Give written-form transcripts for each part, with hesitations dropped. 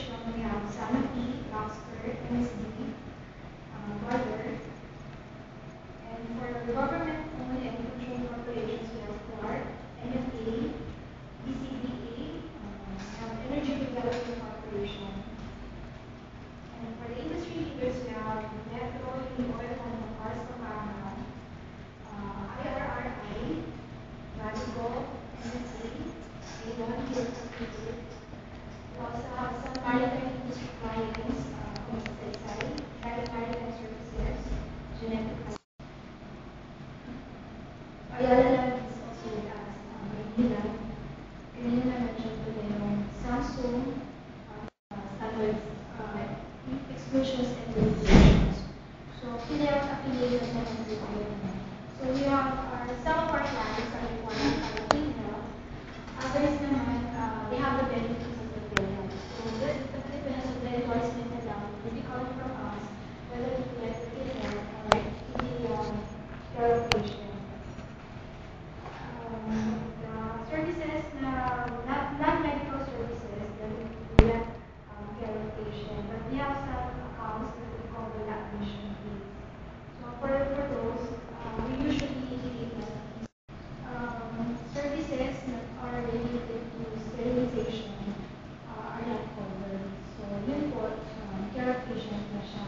corporation, we have Sanofi, Luxfer, MSD, Bayer. And for the government-owned and controlled corporations, we have Clark, NFA, DCDA, we have Energy Development Corporation. And for the industry leaders, we have Metro, Oil, Mars, Pamana, IRRI, Marigo, NSA, A1, Hilton, we also have some maritime industry clients, Saysay, Maritime Services, Genetic Ayala Land is also with us, Manila. Kanina na mention ko din yung Samsung, standards, exclusions and limitations. So, affiliated naman with Ayala. So, we have some of our clients are required by Intel. Others naman, they have the benefits of the program. So, this depends on the endorsement na lang will be coming from us, whether to get the Intel or the patient. The services na non-medical services that we let care of patient, but we have some accounts that we call the admission fees. So for those, we usually indicate that services that are related to sterilization are not covered. So yun po, care of patient na siya.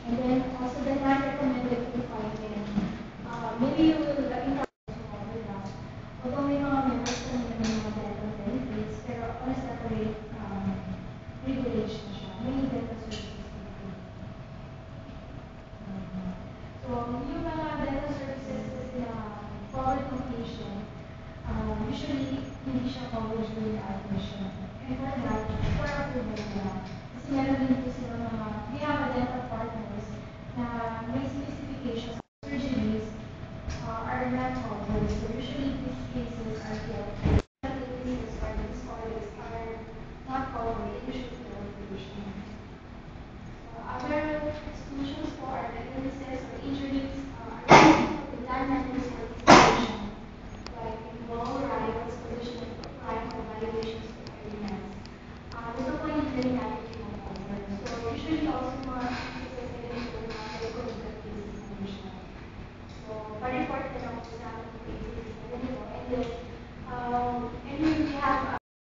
And then also the non-recommended confinement. Maybe you will cover that. Although may mga members kami na may mga dental benefits, pero on a separate regulation siya. May dental services dito. So, yung mga dental services kasi na covered ng patient, usually hindi siya covered during the admission. And for that, for approval nila. Kasi meron din po sila mga, we have a dental partners na may specifications surgeries are not covered. So usually these cases are kept. Dental cases or disorders are not covered. They usually go to patient. Other exclusions for are illnesses or injuries with non-medical participation, like involve riots, collision of crime, or violations of agreements. Ito po yung very natin covered. So usually also mga